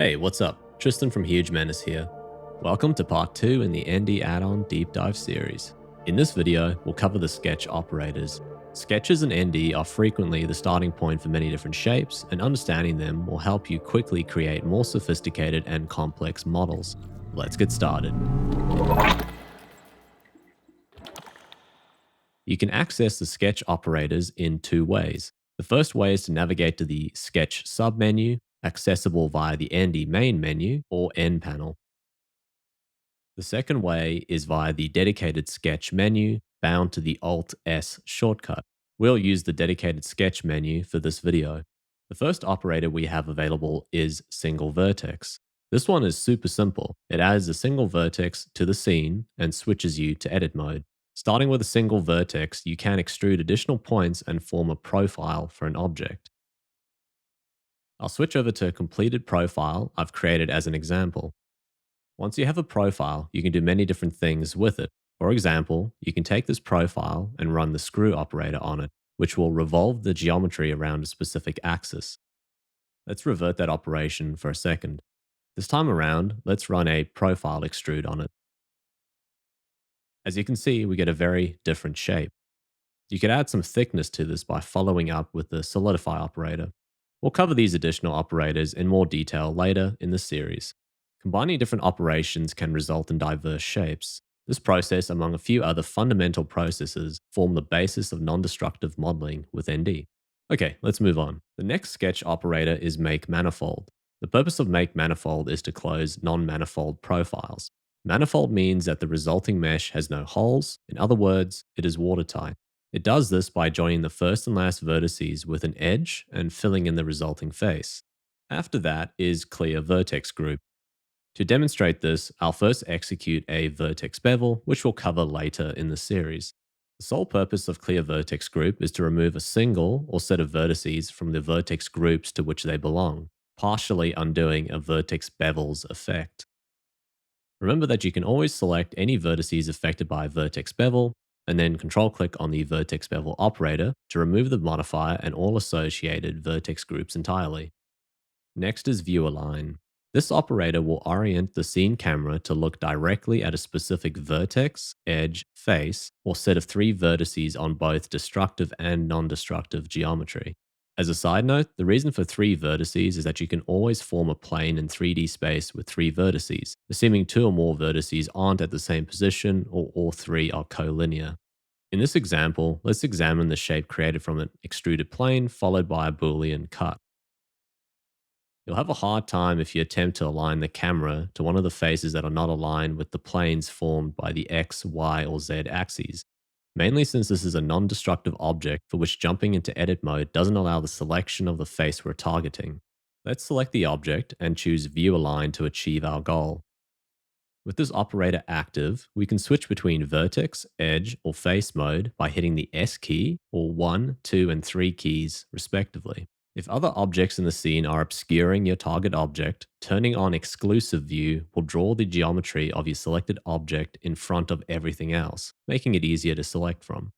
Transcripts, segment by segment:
Hey, what's up? Tristan from Huge Menace here. Welcome to part 2 in the ND add-on deep dive series. In this video, we'll cover the sketch operators. Sketches in ND are frequently the starting point for many different shapes, and understanding them will help you quickly create more sophisticated and complex models. Let's get started. You can access the sketch operators in two ways. The first way is to navigate to the Sketch submenu, accessible via the ND main menu or N panel. The second way is via the dedicated Sketch menu, bound to the Alt-S shortcut. We'll use the dedicated Sketch menu for this video. The first operator we have available is Single Vertex. This one is super simple. It adds a single vertex to the scene and switches you to edit mode. Starting with a single vertex, you can extrude additional points and form a profile for an object. I'll switch over to a completed profile I've created as an example. Once you have a profile, you can do many different things with it. For example, you can take this profile and run the screw operator on it, which will revolve the geometry around a specific axis. Let's revert that operation for a second. This time around, let's run a profile extrude on it. As you can see, we get a very different shape. You could add some thickness to this by following up with the solidify operator. We'll cover these additional operators in more detail later in the series. Combining different operations can result in diverse shapes. This process, among a few other fundamental processes, form the basis of non-destructive modeling with ND. Okay, let's move on. The next sketch operator is make manifold. The purpose of make manifold is to close non-manifold profiles. Manifold means that the resulting mesh has no holes. In other words, it is watertight. It does this by joining the first and last vertices with an edge and filling in the resulting face. After that is clear Vertex Group. To demonstrate this, I'll first execute a vertex bevel, which we'll cover later in the series. The sole purpose of clear vertex group is to remove a single or set of vertices from the vertex groups to which they belong, partially undoing a vertex bevel's effect. Remember that you can always select any vertices affected by a vertex bevel, and then control-click on the vertex bevel operator to remove the modifier and all associated vertex groups entirely. Next is view align. This operator will orient the scene camera to look directly at a specific vertex, edge, face, or set of three vertices on both destructive and non-destructive geometry. As a side note, the reason for three vertices is that you can always form a plane in 3D space with three vertices, assuming two or more vertices aren't at the same position or all three are collinear. In this example, let's examine the shape created from an extruded plane followed by a Boolean cut. You'll have a hard time if you attempt to align the camera to one of the faces that are not aligned with the planes formed by the X, Y, or Z axes, mainly since this is a non-destructive object for which jumping into edit mode doesn't allow the selection of the face we're targeting. Let's select the object and choose View Align to achieve our goal. With this operator active, we can switch between vertex, edge, or face mode by hitting the S key or 1, 2, and 3 keys, respectively. If other objects in the scene are obscuring your target object, turning on exclusive view will draw the geometry of your selected object in front of everything else, making it easier to select from.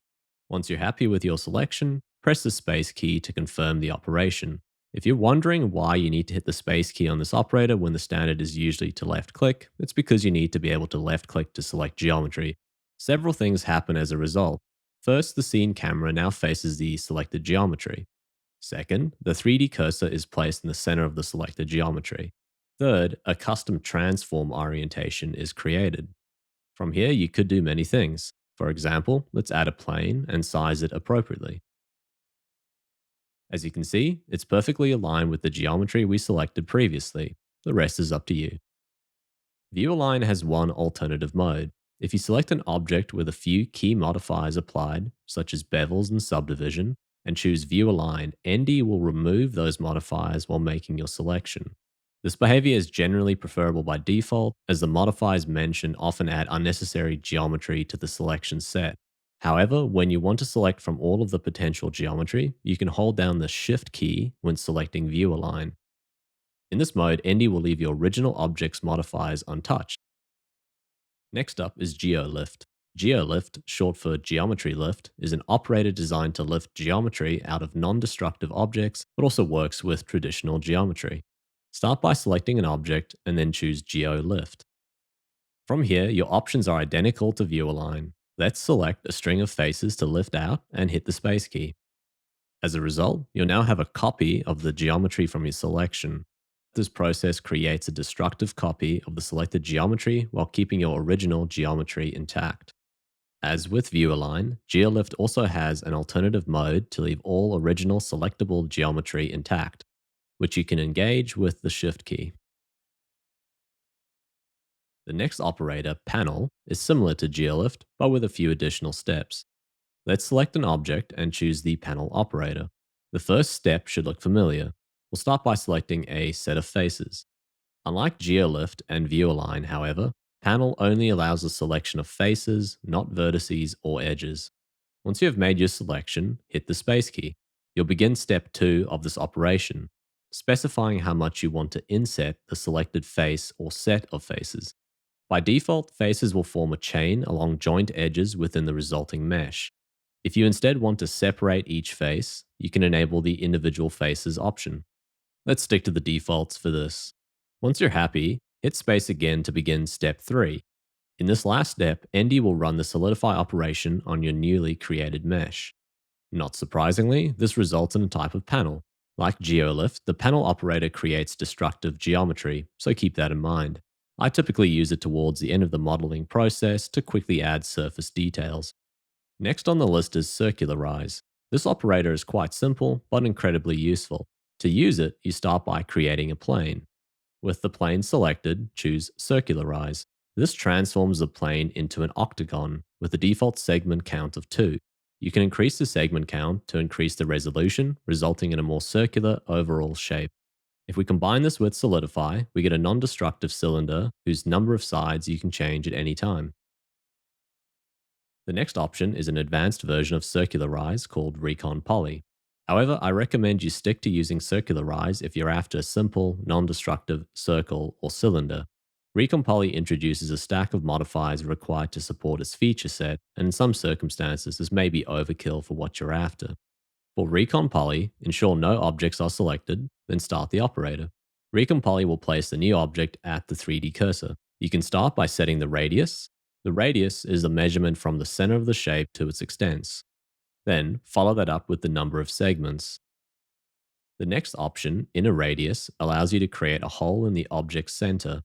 Once you're happy with your selection, press the space key to confirm the operation. If you're wondering why you need to hit the space key on this operator when the standard is usually to left click, it's because you need to be able to left click to select geometry. Several things happen as a result. First, the scene camera now faces the selected geometry. Second, the 3D cursor is placed in the center of the selected geometry. Third, a custom transform orientation is created. From here, you could do many things. For example, let's add a plane and size it appropriately. As you can see, it's perfectly aligned with the geometry we selected previously. The rest is up to you. View Align has one alternative mode. If you select an object with a few key modifiers applied, such as bevels and subdivision, and choose View Align, ND will remove those modifiers while making your selection. This behavior is generally preferable by default, as the modifiers mentioned often add unnecessary geometry to the selection set. However, when you want to select from all of the potential geometry, you can hold down the Shift key when selecting View Align. In this mode, ND will leave your original object's modifiers untouched. Next up is Geo Lift. Geo Lift, short for geometry lift, is an operator designed to lift geometry out of non-destructive objects, but also works with traditional geometry. Start by selecting an object and then choose Geo Lift. From here, your options are identical to View Align. Let's select a string of faces to lift out and hit the space key. As a result, you'll now have a copy of the geometry from your selection. This process creates a destructive copy of the selected geometry while keeping your original geometry intact. As with View Align, GeoLift also has an alternative mode to leave all original selectable geometry intact, which you can engage with the Shift key. The next operator, Panel, is similar to GeoLift, but with a few additional steps. Let's select an object and choose the Panel operator. The first step should look familiar. We'll start by selecting a set of faces. Unlike GeoLift and ViewAlign, however, Panel only allows a selection of faces, not vertices or edges. Once you have made your selection, hit the space key. You'll begin step 2 of this operation, specifying how much you want to inset the selected face or set of faces. By default, faces will form a chain along joint edges within the resulting mesh. If you instead want to separate each face, you can enable the individual faces option. Let's stick to the defaults for this. Once you're happy, hit space again to begin step 3. In this last step, ND will run the solidify operation on your newly created mesh. Not surprisingly, this results in a type of panel. Like GeoLift, the panel operator creates destructive geometry, so keep that in mind. I typically use it towards the end of the modeling process to quickly add surface details. Next on the list is Circularize. This operator is quite simple, but incredibly useful. To use it, you start by creating a plane. With the plane selected, choose Circularize. This transforms the plane into an octagon with a default segment count of 2. You can increase the segment count to increase the resolution, resulting in a more circular overall shape. If we combine this with Solidify, we get a non-destructive cylinder whose number of sides you can change at any time. The next option is an advanced version of Circularize called Recon Poly. However, I recommend you stick to using Circularize if you're after a simple, non-destructive circle or cylinder. Recon Poly introduces a stack of modifiers required to support its feature set, and in some circumstances this may be overkill for what you're after. For Recon Poly, ensure no objects are selected, then start the operator. Recon Poly will place the new object at the 3D cursor. You can start by setting the radius. The radius is the measurement from the center of the shape to its extents. Then, follow that up with the number of segments. The next option, Inner Radius, allows you to create a hole in the object's center.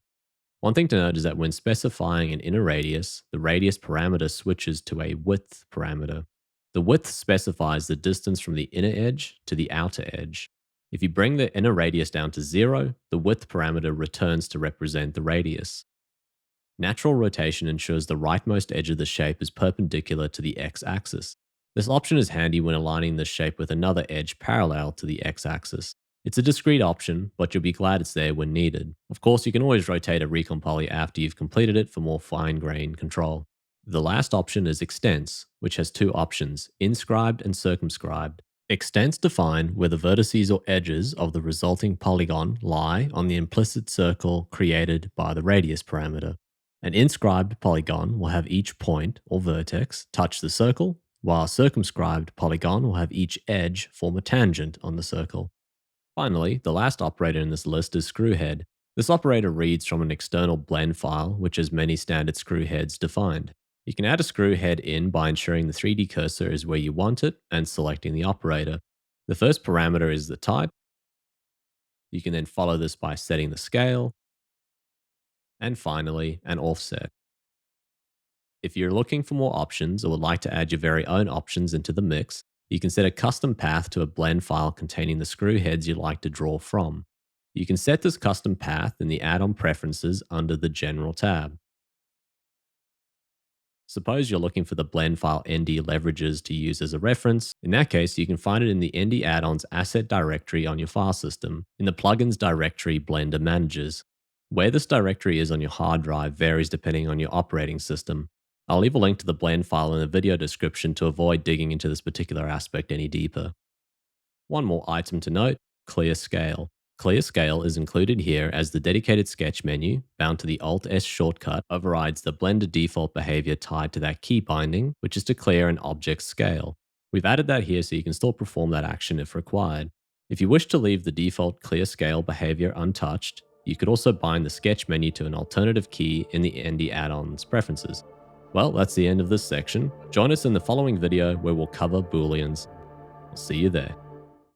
One thing to note is that when specifying an inner radius, the radius parameter switches to a width parameter. The width specifies the distance from the inner edge to the outer edge. If you bring the inner radius down to 0, the width parameter returns to represent the radius. Natural rotation ensures the rightmost edge of the shape is perpendicular to the x-axis. This option is handy when aligning the shape with another edge parallel to the x-axis. It's a discrete option, but you'll be glad it's there when needed. Of course, you can always rotate a Recon Poly after you've completed it for more fine-grained control. The last option is Extents, which has 2 options, inscribed and circumscribed. Extents define where the vertices or edges of the resulting polygon lie on the implicit circle created by the radius parameter. An inscribed polygon will have each point or vertex touch the circle, while a circumscribed polygon will have each edge form a tangent on the circle. Finally, the last operator in this list is Screwhead. This operator reads from an external blend file which has many standard screwheads defined. You can add a screwhead in by ensuring the 3D cursor is where you want it and selecting the operator. The first parameter is the type. You can then follow this by setting the scale. And finally, an offset. If you're looking for more options or would like to add your very own options into the mix, you can set a custom path to a blend file containing the screw heads you'd like to draw from. You can set this custom path in the add-on preferences under the General tab. Suppose you're looking for the blend file ND leverages to use as a reference. In that case, you can find it in the ND add-ons asset directory on your file system, in the plugins directory Blender Managers. Where this directory is on your hard drive varies depending on your operating system. I'll leave a link to the blend file in the video description to avoid digging into this particular aspect any deeper. One more item to note, Clear Scale. Clear Scale is included here as the dedicated sketch menu, bound to the Alt-S shortcut, overrides the Blender default behavior tied to that key binding, which is to clear an object's scale. We've added that here so you can still perform that action if required. If you wish to leave the default clear scale behavior untouched, you could also bind the sketch menu to an alternative key in the ND add-on's preferences. Well, that's the end of this section. Join us in the following video where we'll cover booleans. I'll see you there.